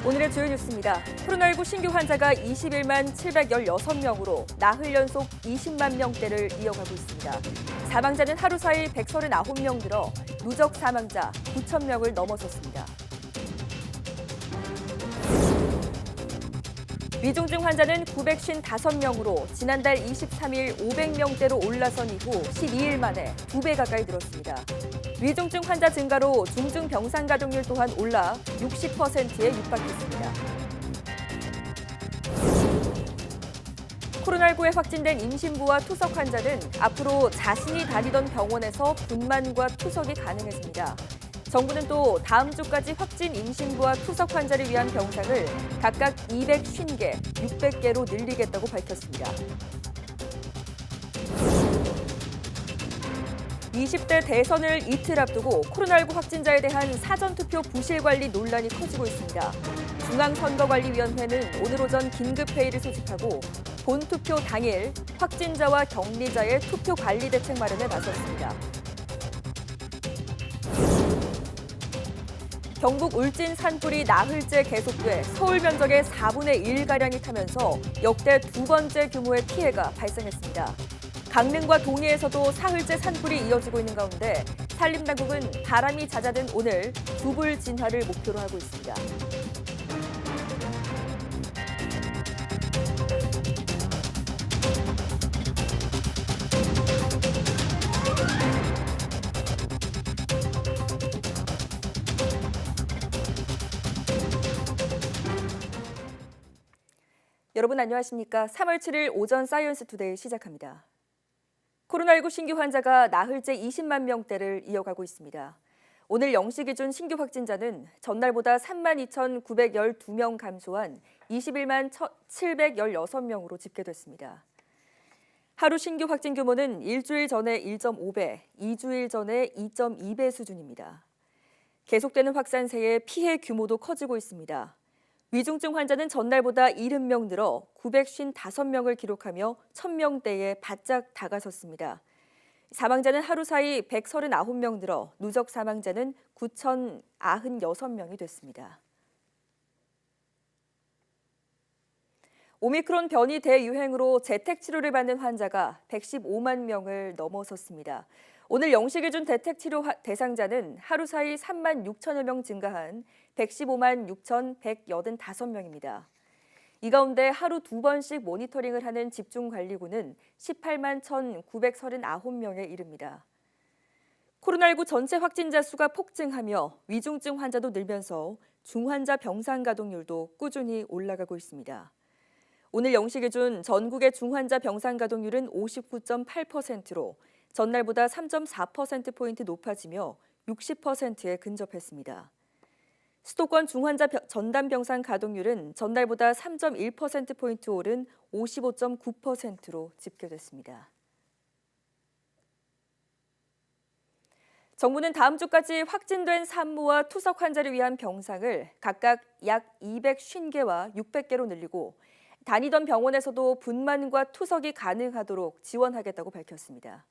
오늘의 주요 뉴스입니다. 코로나19 신규 환자가 21만 716명으로 나흘 연속 20만 명대를 이어가고 있습니다. 사망자는 하루 사이 139명 늘어 누적 사망자 9천 명을 넘어섰습니다. 위중증 환자는 955명으로 지난달 23일 500명대로 올라선 이후 12일 만에 2배 가까이 늘었습니다. 위중증 환자 증가로 중증 병상 가동률 또한 올라 60%에 육박했습니다. 코로나19에 확진된 임신부와 투석 환자는 앞으로 자신이 다니던 병원에서 분만과 투석이 가능해집니다. 정부는 또 다음 주까지 확진 임신부와 투석 환자를 위한 병상을 각각 250개, 600개로 늘리겠다고 밝혔습니다. 20대 대선을 이틀 앞두고 코로나19 확진자에 대한 사전투표 부실 관리 논란이 커지고 있습니다. 중앙선거관리위원회는 오늘 오전 긴급회의를 소집하고 본투표 당일 확진자와 격리자의 투표 관리 대책 마련에 나섰습니다. 경북 울진 산불이 나흘째 계속돼 서울 면적의 4분의 1가량이 타면서 역대 두 번째 규모의 피해가 발생했습니다. 강릉과 동해에서도 사흘째 산불이 이어지고 있는 가운데 산림당국은 바람이 잦아든 오늘 두불 진화를 목표로 하고 있습니다. 여러분 안녕하십니까? 3월 7일 오전 사이언스 투데이 시작합니다. 코로나19 신규 환자가 나흘째 20만 명대를 이어가고 있습니다. 오늘 0시 기준 신규 확진자는 전날보다 32,912명 감소한 21만 716명으로 집계됐습니다. 하루 신규 확진 규모는 일주일 전에 1.5배, 2주일 전에 2.2배 수준입니다. 계속되는 확산세에 피해 규모도 커지고 있습니다. 위중증 환자는 전날보다 70명 늘어 955명을 기록하며 1000명대에 바짝 다가섰습니다. 사망자는 하루 사이 139명 늘어 누적 사망자는 9,096명이 됐습니다. 오미크론 변이 대유행으로 재택치료를 받는 환자가 115만 명을 넘어섰습니다. 오늘 0시 기준 재택치료 대상자는 하루 사이 3만 6천여 명 증가한 115만 6,185명입니다. 이 가운데 하루 2번씩 모니터링을 하는 집중관리군은 18만 1,939명에 이릅니다. 코로나19 전체 확진자 수가 폭증하며 위중증 환자도 늘면서 중환자 병상 가동률도 꾸준히 올라가고 있습니다. 오늘 0시 기준 전국의 중환자 병상 가동률은 59.8%로 전날보다 3.4%포인트 높아지며 60%에 근접했습니다. 수도권 중환자 전담 병상 가동률은 전날보다 3.1%포인트 오른 55.9%로 집계됐습니다. 정부는 다음 주까지 확진된 산모와 투석 환자를 위한 병상을 각각 약 250개와 600개로 늘리고 다니던 병원에서도 분만과 투석이 가능하도록 지원하겠다고 밝혔습니다.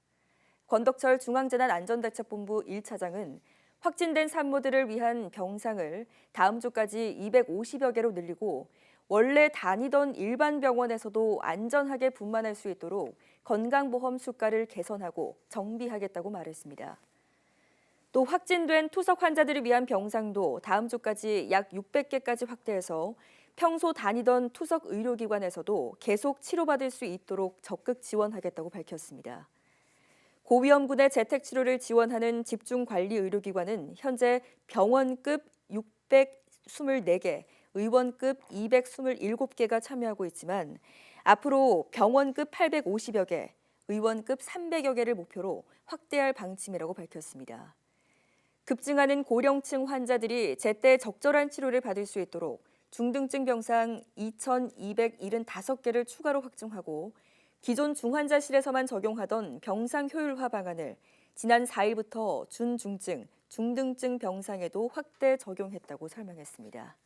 권덕철 중앙재난안전대책본부 1차장은 확진된 산모들을 위한 병상을 다음 주까지 250여 개로 늘리고 원래 다니던 일반 병원에서도 안전하게 분만할 수 있도록 건강보험 수가를 개선하고 정비하겠다고 말했습니다. 또 확진된 투석 환자들을 위한 병상도 다음 주까지 약 600개까지 확대해서 평소 다니던 투석 의료기관에서도 계속 치료받을 수 있도록 적극 지원하겠다고 밝혔습니다. 고위험군의 재택치료를 지원하는 집중관리의료기관은 현재 병원급 624개, 의원급 227개가 참여하고 있지만 앞으로 병원급 850여 개, 의원급 300여 개를 목표로 확대할 방침이라고 밝혔습니다. 급증하는 고령층 환자들이 제때 적절한 치료를 받을 수 있도록 중등증 병상 2,275개를 추가로 확충하고 기존 중환자실에서만 적용하던 병상 효율화 방안을 지난 4일부터 준중증, 중등증 병상에도 확대 적용했다고 설명했습니다.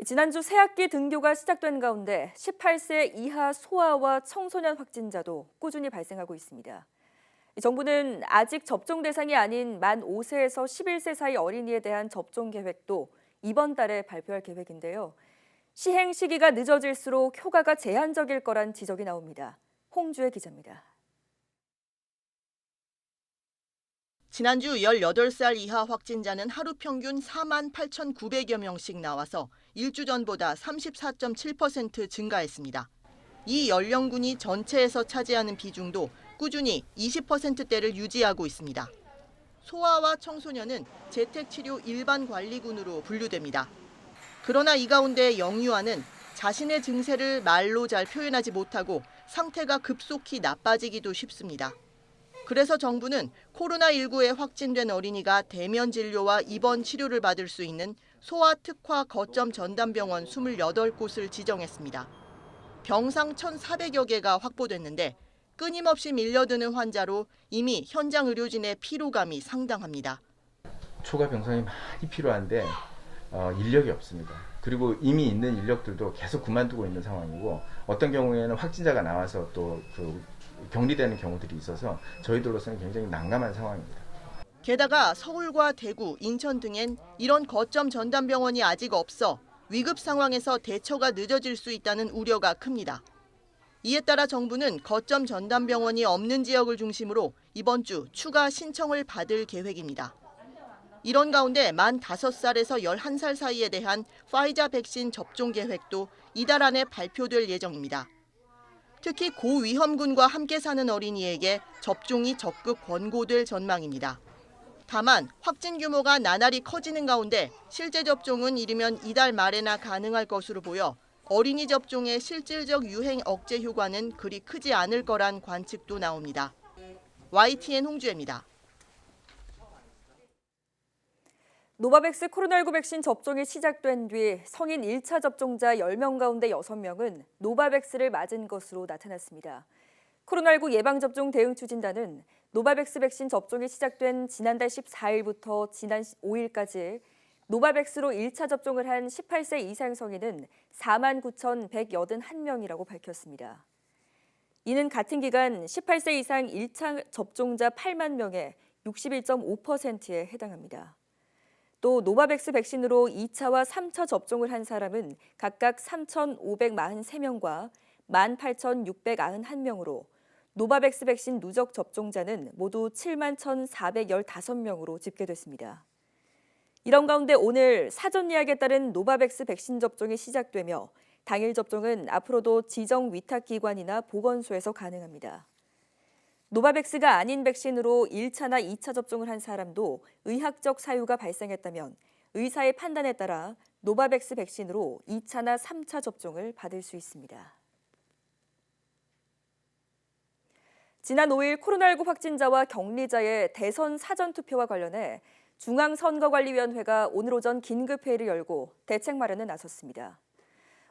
지난주 새학기 등교가 시작된 가운데 18세 이하 소아와 청소년 확진자도 꾸준히 발생하고 있습니다. 정부는 아직 접종 대상이 아닌 만 5세에서 11세 사이 어린이에 대한 접종 계획도 이번 달에 발표할 계획인데요. 시행 시기가 늦어질수록 효과가 제한적일 거란 지적이 나옵니다. 홍주혜 기자입니다. 지난주 18살 이하 확진자는 하루 평균 48,900여 명씩 나와서 일주 전보다 34.7% 증가했습니다. 이 연령군이 전체에서 차지하는 비중도 꾸준히 20%대를 유지하고 있습니다. 소아와 청소년은 재택치료 일반관리군으로 분류됩니다. 그러나 이 가운데 영유아는 자신의 증세를 말로 잘 표현하지 못하고 상태가 급속히 나빠지기도 쉽습니다. 그래서 정부는 코로나19에 확진된 어린이가 대면 진료와 입원 치료를 받을 수 있는 소아 특화 거점 전담병원 28곳을 지정했습니다. 병상 1,400여 개가 확보됐는데 끊임없이 밀려드는 환자로 이미 현장 의료진의 피로감이 상당합니다. 추가 병상이 많이 필요한데 인력이 없습니다. 그리고 이미 있는 인력들도 계속 그만두고 있는 상황이고 어떤 경우에는 확진자가 나와서 또 격리되는 경우들이 있어서 저희들로서는 굉장히 난감한 상황입니다. 게다가 서울과 대구, 인천 등엔 이런 거점 전담병원이 아직 없어 위급 상황에서 대처가 늦어질 수 있다는 우려가 큽니다. 이에 따라 정부는 거점 전담병원이 없는 지역을 중심으로 이번 주 추가 신청을 받을 계획입니다. 이런 가운데 만 5살에서 11살 사이에 대한 파이자 백신 접종 계획도 이달 안에 발표될 예정입니다. 특히 고위험군과 함께 사는 어린이에게 접종이 적극 권고될 전망입니다. 다만 확진 규모가 나날이 커지는 가운데 실제 접종은 이르면 이달 말에나 가능할 것으로 보여 어린이 접종의 실질적 유행 억제 효과는 그리 크지 않을 거란 관측도 나옵니다. YTN 홍주혜입니다. 노바백스 코로나19 백신 접종이 시작된 뒤 성인 1차 접종자 10명 가운데 6명은 노바백스를 맞은 것으로 나타났습니다. 코로나19 예방접종 대응추진단은 노바백스 백신 접종이 시작된 지난달 14일부터 지난 5일까지 노바백스로 1차 접종을 한 18세 이상 성인은 49,181명이라고 밝혔습니다. 이는 같은 기간 18세 이상 1차 접종자 8만 명의 61.5%에 해당합니다. 또 노바백스 백신으로 2차와 3차 접종을 한 사람은 각각 3,543명과 18,691명으로 노바백스 백신 누적 접종자는 모두 71,415명으로 집계됐습니다. 이런 가운데 오늘 사전 예약에 따른 노바백스 백신 접종이 시작되며 당일 접종은 앞으로도 지정 위탁기관이나 보건소에서 가능합니다. 노바백스가 아닌 백신으로 1차나 2차 접종을 한 사람도 의학적 사유가 발생했다면 의사의 판단에 따라 노바백스 백신으로 2차나 3차 접종을 받을 수 있습니다. 지난 5일 코로나19 확진자와 격리자의 대선 사전투표와 관련해 중앙선거관리위원회가 오늘 오전 긴급회의를 열고 대책 마련에 나섰습니다.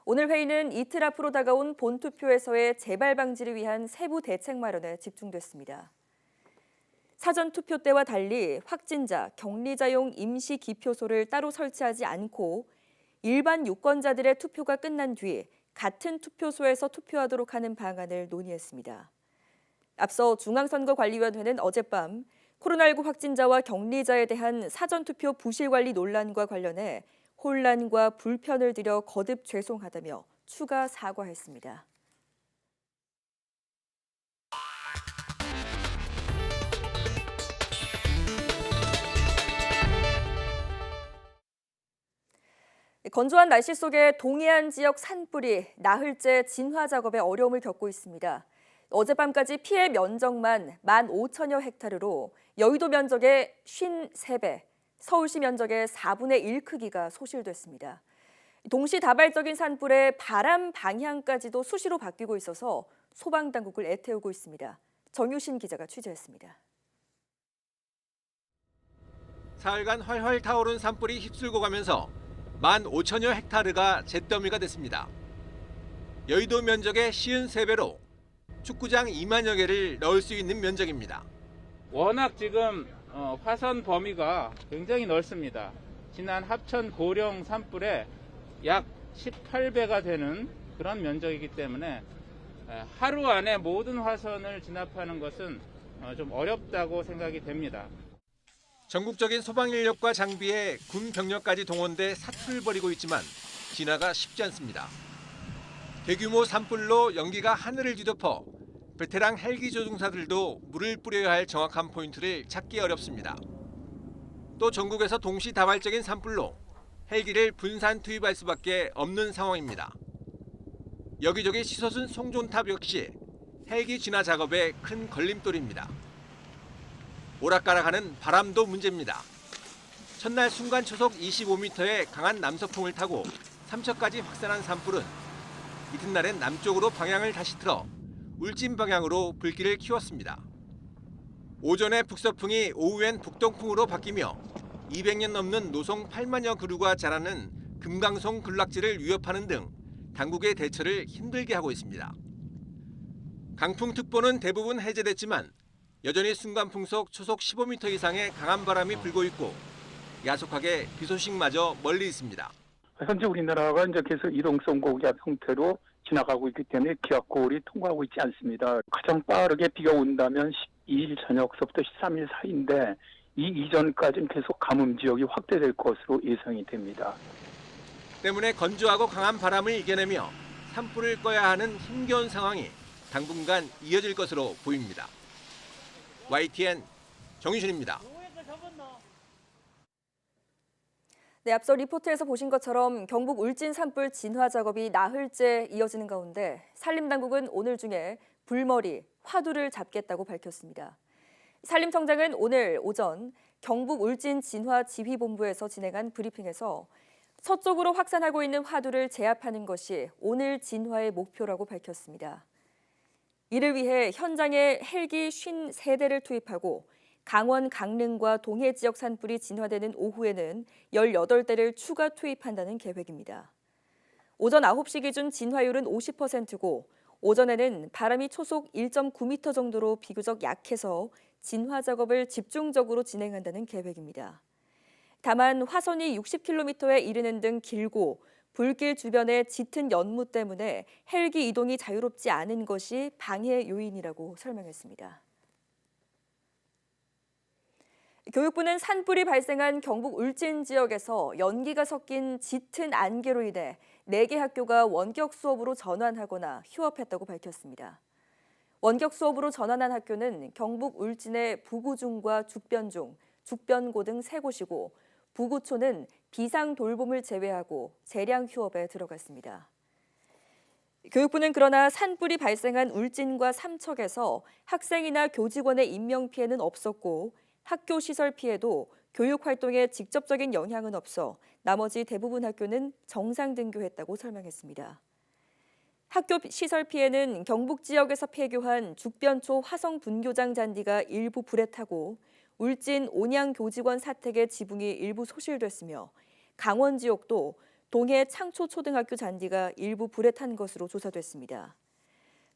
오늘 회의는 이틀 앞으로 다가온 본투표에서의 재발 방지를 위한 세부 대책 마련에 집중됐습니다. 사전투표 때와 달리 확진자, 격리자용 임시 기표소를 따로 설치하지 않고 일반 유권자들의 투표가 끝난 뒤 같은 투표소에서 투표하도록 하는 방안을 논의했습니다. 앞서 중앙선거관리위원회는 어젯밤 코로나19 확진자와 격리자에 대한 사전투표 부실관리 논란과 관련해 혼란과 불편을 드려 거듭 죄송하다며 추가 사과했습니다. 건조한 날씨 속에 동해안 지역 산불이 나흘째 진화 작업에 어려움을 겪고 있습니다. 어젯밤까지 피해 면적만 15,000여 헥타르로 여의도 면적의 53배, 서울시 면적의 4분의 1 크기가 소실됐습니다. 동시다발적인 산불에 바람 방향까지도 수시로 바뀌고 있어서 소방당국을 애태우고 있습니다. 정유신 기자가 취재했습니다. 사흘간 활활 타오른 산불이 휩쓸고 가면서 15,000여 헥타르가 잿더미가 됐습니다. 여의도 면적의 53배로 축구장 2만여 개를 넣을 수 있는 면적입니다. 워낙 지금 화산 범위가 굉장히 넓습니다. 지난 합천 고령 산불에 약 18배가 되는 그런 면적이기 때문에 하루 안에 모든 화선을 진압하는 것은 좀 어렵다고 생각이 됩니다. 전국적인 소방 인력과 장비에 군 병력까지 동원돼 사투를 벌이고 있지만 진화가 쉽지 않습니다. 대규모 산불로 연기가 하늘을 뒤덮어 베테랑 헬기 조종사들도 물을 뿌려야 할 정확한 포인트를 찾기 어렵습니다. 또 전국에서 동시다발적인 산불로 헬기를 분산 투입할 수밖에 없는 상황입니다. 여기저기 씻어준 송존탑 역시 헬기 진화 작업에 큰 걸림돌입니다. 오락가락하는 바람도 문제입니다. 첫날 순간 초속 25m의 강한 남서풍을 타고 삼척까지 확산한 산불은 이튿날엔 남쪽으로 방향을 다시 틀어 울진 방향으로 불길을 키웠습니다. 오전에 북서풍이 오후엔 북동풍으로 바뀌며 200년 넘는 노송 8만여 그루가 자라는 금강송 군락지를 위협하는 등 당국의 대처를 힘들게 하고 있습니다. 강풍특보는 대부분 해제됐지만 여전히 순간풍속 초속 15m 이상의 강한 바람이 불고 있고 야속하게 비 소식마저 멀리 있습니다. 현재 우리나라가 이제 계속 이동성 고기압 형태로 지나가고 있기 때문에 기압고울이 통과하고 있지 않습니다. 가장 빠르게 비가 온다면 12일 저녁서부터 13일 사이인데 이 이전까지는 계속 가뭄 지역이 확대될 것으로 예상이 됩니다. 때문에 건조하고 강한 바람을 이겨내며 산불을 꺼야 하는 힘겨운 상황이 당분간 이어질 것으로 보입니다. YTN 정유준입니다. 네, 앞서 리포트에서 보신 것처럼 경북 울진 산불 진화 작업이 나흘째 이어지는 가운데 산림당국은 오늘 중에 불머리, 화두를 잡겠다고 밝혔습니다. 산림청장은 오늘 오전 경북 울진 진화 지휘본부에서 진행한 브리핑에서 서쪽으로 확산하고 있는 화두를 제압하는 것이 오늘 진화의 목표라고 밝혔습니다. 이를 위해 현장에 헬기 53대를 투입하고 강원 강릉과 동해 지역 산불이 진화되는 오후에는 18대를 추가 투입한다는 계획입니다. 오전 9시 기준 진화율은 50%고 오전에는 바람이 초속 1.9m 정도로 비교적 약해서 진화 작업을 집중적으로 진행한다는 계획입니다. 다만 화선이 60km에 이르는 등 길고 불길 주변의 짙은 연무 때문에 헬기 이동이 자유롭지 않은 것이 방해 요인이라고 설명했습니다. 교육부는 산불이 발생한 경북 울진 지역에서 연기가 섞인 짙은 안개로 인해 4개 학교가 원격 수업으로 전환하거나 휴업했다고 밝혔습니다. 원격 수업으로 전환한 학교는 경북 울진의 부구중과 죽변중, 죽변고 등 3곳이고 부구초는 비상 돌봄을 제외하고 재량 휴업에 들어갔습니다. 교육부는 그러나 산불이 발생한 울진과 삼척에서 학생이나 교직원의 인명 피해는 없었고 학교 시설 피해도 교육 활동에 직접적인 영향은 없어 나머지 대부분 학교는 정상 등교했다고 설명했습니다. 학교 시설 피해는 경북 지역에서 폐교한 죽변초 화성 분교장 잔디가 일부 불에 타고 울진 온양 교직원 사택의 지붕이 일부 소실됐으며 강원 지역도 동해 창초 초등학교 잔디가 일부 불에 탄 것으로 조사됐습니다.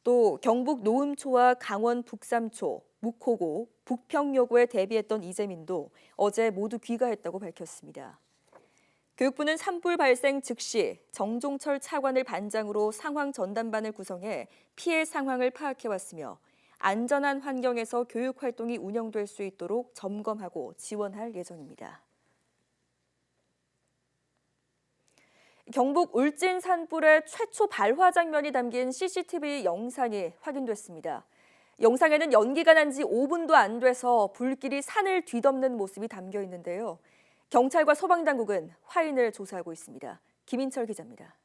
또 경북 노음초와 강원 북삼초, 묵호고, 북평여고에 대비했던 이재민도 어제 모두 귀가했다고 밝혔습니다. 교육부는 산불 발생 즉시 정종철 차관을 반장으로 상황 전담반을 구성해 피해 상황을 파악해왔으며 안전한 환경에서 교육 활동이 운영될 수 있도록 점검하고 지원할 예정입니다. 경북 울진 산불의 최초 발화 장면이 담긴 CCTV 영상이 확인됐습니다. 영상에는 연기가 난 지 5분도 안 돼서 불길이 산을 뒤덮는 모습이 담겨 있는데요. 경찰과 소방당국은 화인을 조사하고 있습니다. 김인철 기자입니다.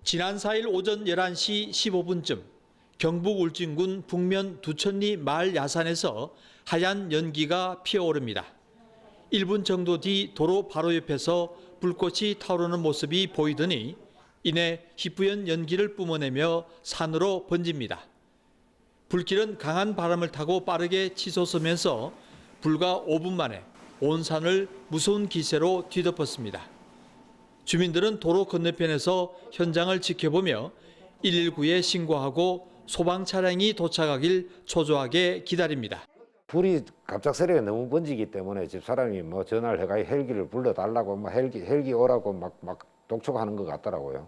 지난 4일 오전 11시 15분쯤 경북 울진군 북면 두천리 마을 야산에서 하얀 연기가 피어오릅니다. 1분 정도 뒤 도로 바로 옆에서 불꽃이 타오르는 모습이 보이더니 이내 희뿌연 연기를 뿜어내며 산으로 번집니다. 불길은 강한 바람을 타고 빠르게 치솟으면서 불과 5분 만에 온 산을 무서운 기세로 뒤덮었습니다. 주민들은 도로 건너편에서 현장을 지켜보며 119에 신고하고 소방 차량이 도착하길 초조하게 기다립니다. 불이 갑작스레 너무 번지기 때문에 집사람이 전화를 해가 헬기를 불러달라고 헬기 오라고 막 독촉하는 것 같더라고요.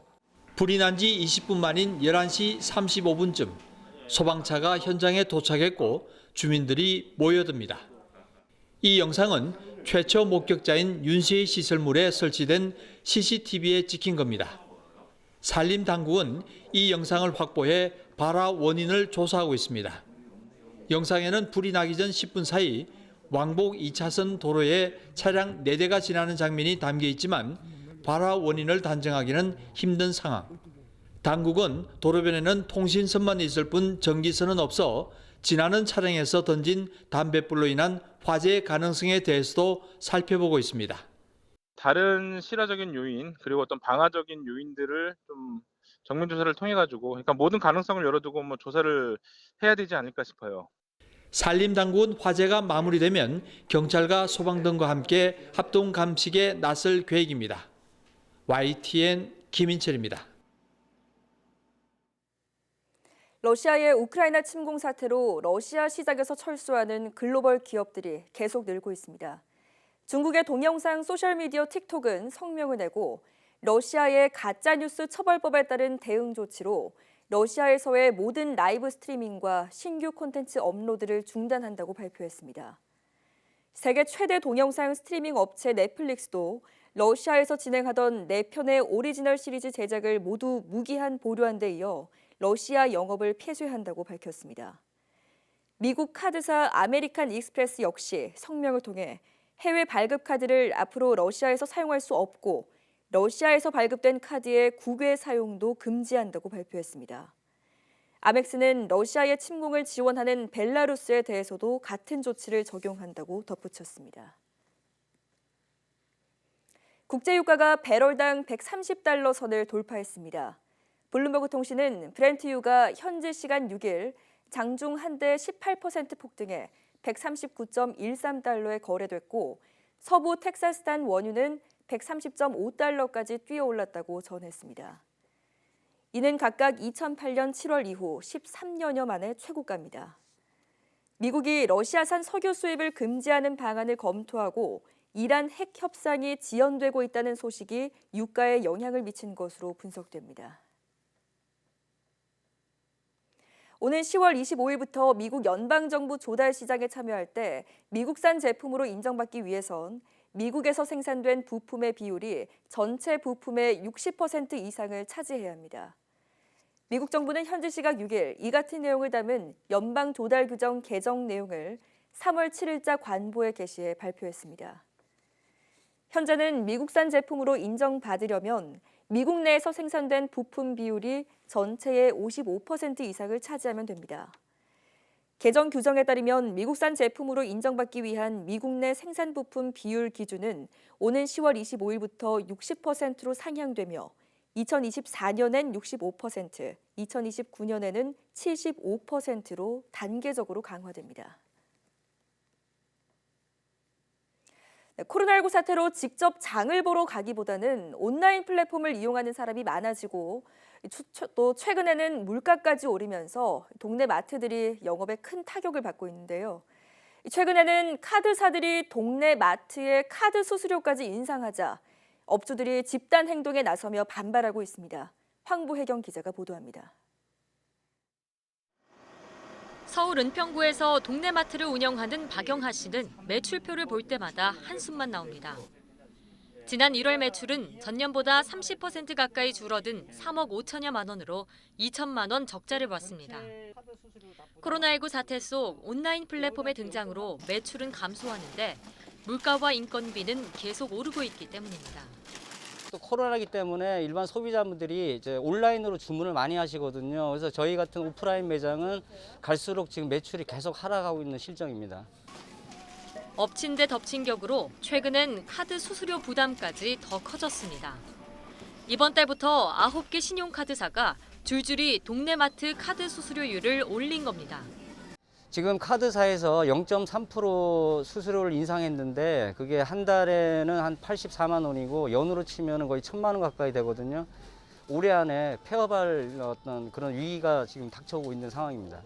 불이 난 지 20분 만인 11시 35분쯤 소방차가 현장에 도착했고 주민들이 모여듭니다. 이 영상은 최초 목격자인 윤 씨의 시설물에 설치된 CCTV에 찍힌 겁니다. 산림당국은 이 영상을 확보해 발화 원인을 조사하고 있습니다. 영상에는 불이 나기 전 10분 사이 왕복 2차선 도로에 차량 4대가 지나는 장면이 담겨 있지만 발화 원인을 단정하기는 힘든 상황. 당국은 도로변에는 통신선만 있을 뿐 전기선은 없어 지나는 차량에서 던진 담뱃불로 인한 화재 가능성에 대해서도 살펴보고 있습니다. 다른 실화적인 요인 그리고 어떤 방화적인 요인들을 좀 정면 조사를 통해 가지고 그러니까 모든 가능성을 열어두고 조사를 해야 되지 않을까 싶어요. 산림당국은 화재가 마무리되면 경찰과 소방등과 함께 합동 감식에 나설 계획입니다. YTN 김인철입니다. 러시아의 우크라이나 침공 사태로 러시아 시장에서 철수하는 글로벌 기업들이 계속 늘고 있습니다. 중국의 동영상 소셜미디어 틱톡은 성명을 내고 러시아의 가짜뉴스 처벌법에 따른 대응 조치로 러시아에서의 모든 라이브 스트리밍과 신규 콘텐츠 업로드를 중단한다고 발표했습니다. 세계 최대 동영상 스트리밍 업체 넷플릭스도 러시아에서 진행하던 4편의 오리지널 시리즈 제작을 모두 무기한 보류한 데 이어 러시아 영업을 폐쇄한다고 밝혔습니다. 미국 카드사 아메리칸 익스프레스 역시 성명을 통해 해외 발급 카드를 앞으로 러시아에서 사용할 수 없고 러시아에서 발급된 카드의 국외 사용도 금지한다고 발표했습니다. 아멕스는 러시아의 침공을 지원하는 벨라루스에 대해서도 같은 조치를 적용한다고 덧붙였습니다. 국제유가가 배럴당 130달러 선을 돌파했습니다. 블룸버그 통신은 브렌트유가 현지 시간 6일 장중 한대 18% 폭등해 139.13달러에 거래됐고 서부 텍사스산 원유는 130.5달러까지 뛰어올랐다고 전했습니다. 이는 각각 2008년 7월 이후 13년여 만의 최고가입니다. 미국이 러시아산 석유 수입을 금지하는 방안을 검토하고 이란 핵 협상이 지연되고 있다는 소식이 유가에 영향을 미친 것으로 분석됩니다. 오는 10월 25일부터 미국 연방정부 조달 시장에 참여할 때 미국산 제품으로 인정받기 위해선 미국에서 생산된 부품의 비율이 전체 부품의 60% 이상을 차지해야 합니다. 미국 정부는 현지 시각 6일 이 같은 내용을 담은 연방 조달 규정 개정 내용을 3월 7일자 관보에 게시해 발표했습니다. 현재는 미국산 제품으로 인정받으려면 미국 내에서 생산된 부품 비율이 전체의 55% 이상을 차지하면 됩니다. 개정 규정에 따르면 미국산 제품으로 인정받기 위한 미국 내 생산 부품 비율 기준은 오는 10월 25일부터 60%로 상향되며 2024년엔 65%, 2029년에는 75%로 단계적으로 강화됩니다. 코로나19 사태로 직접 장을 보러 가기보다는 온라인 플랫폼을 이용하는 사람이 많아지고 또 최근에는 물가까지 오르면서 동네 마트들이 영업에 큰 타격을 받고 있는데요. 최근에는 카드사들이 동네 마트의 카드 수수료까지 인상하자 업주들이 집단 행동에 나서며 반발하고 있습니다. 황부혜경 기자가 보도합니다. 서울 은평구에서 동네 마트를 운영하는 박영하 씨는 매출표를 볼 때마다 한숨만 나옵니다. 지난 1월 매출은 전년보다 30% 가까이 줄어든 3억 5천여만 원으로 2천만 원 적자를 봤습니다. 코로나19 사태 속 온라인 플랫폼의 등장으로 매출은 감소하는데 물가와 인건비는 계속 오르고 있기 때문입니다. 또 코로나이기 때문에 일반 소비자분들이 이제 온라인으로 주문을 많이 하시거든요. 그래서 저희 같은 오프라인 매장은 갈수록 지금 매출이 계속 하락하고 있는 실정입니다. 엎친 데 덮친 격으로 최근엔 카드 수수료 부담까지 더 커졌습니다. 이번 달부터 9개 신용카드사가 줄줄이 동네마트 카드 수수료율을 올린 겁니다. 지금 카드사에서 0.3% 수수료를 인상했는데 그게 한 달에는 한 84만 원이고 연으로 치면 거의 1,000만 원 가까이 되거든요. 올해 안에 폐업할 어떤 그런 위기가 지금 닥쳐오고 있는 상황입니다.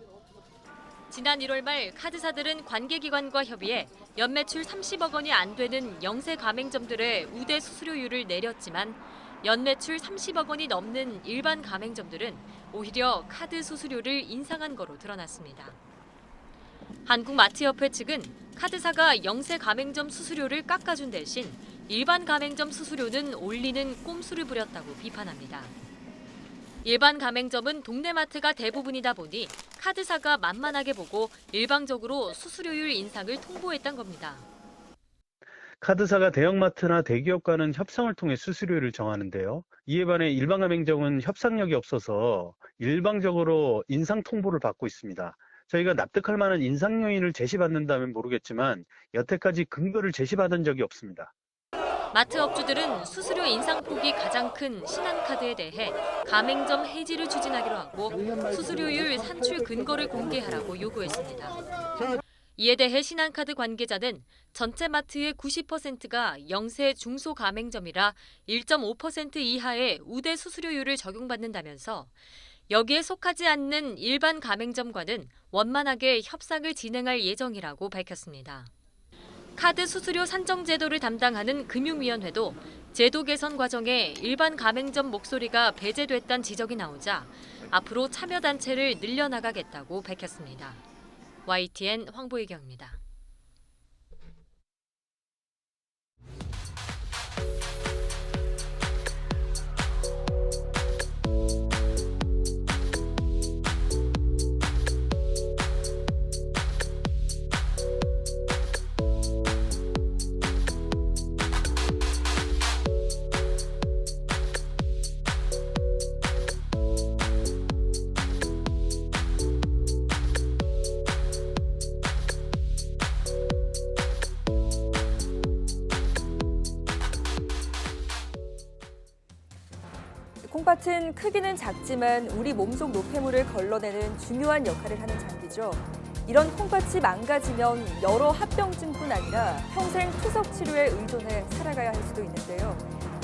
지난 1월 말 카드사들은 관계기관과 협의해 연매출 30억 원이 안 되는 영세 가맹점들의 우대 수수료율을 내렸지만 연매출 30억 원이 넘는 일반 가맹점들은 오히려 카드 수수료를 인상한 거로 드러났습니다. 한국마트협회 측은 카드사가 영세 가맹점 수수료를 깎아준 대신 일반 가맹점 수수료는 올리는 꼼수를 부렸다고 비판합니다. 일반 가맹점은 동네 마트가 대부분이다 보니 카드사가 만만하게 보고 일방적으로 수수료율 인상을 통보했던 겁니다. 카드사가 대형마트나 대기업과는 협상을 통해 수수료를 정하는데요. 이에 반해 일반 가맹점은 협상력이 없어서 일방적으로 인상 통보를 받고 있습니다. 저희가 납득할 만한 인상 요인을 제시받는다면 모르겠지만 여태까지 근거를 제시받은 적이 없습니다. 마트 업주들은 수수료 인상폭이 가장 큰 신한카드에 대해 가맹점 해지를 추진하기로 하고 수수료율 산출 근거를 공개하라고 요구했습니다. 이에 대해 신한카드 관계자는 전체 마트의 90%가 영세 중소 가맹점이라 1.5% 이하의 우대 수수료율을 적용받는다면서 여기에 속하지 않는 일반 가맹점과는 원만하게 협상을 진행할 예정이라고 밝혔습니다. 카드 수수료 산정 제도를 담당하는 금융위원회도 제도 개선 과정에 일반 가맹점 목소리가 배제됐다는 지적이 나오자 앞으로 참여단체를 늘려나가겠다고 밝혔습니다. YTN 황보혜경입니다. 콩팥은 크기는 작지만 우리 몸속 노폐물을 걸러내는 중요한 역할을 하는 장기죠. 이런 콩팥이 망가지면 여러 합병증뿐 아니라 평생 투석 치료에 의존해 살아가야 할 수도 있는데요.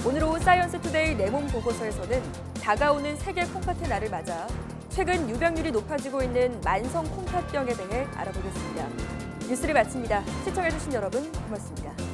오늘 오후 사이언스 투데이 내 몸 보고서에서는 다가오는 세계 콩팥의 날을 맞아 최근 유병률이 높아지고 있는 만성 콩팥병에 대해 알아보겠습니다. 뉴스를 마칩니다. 시청해주신 여러분 고맙습니다.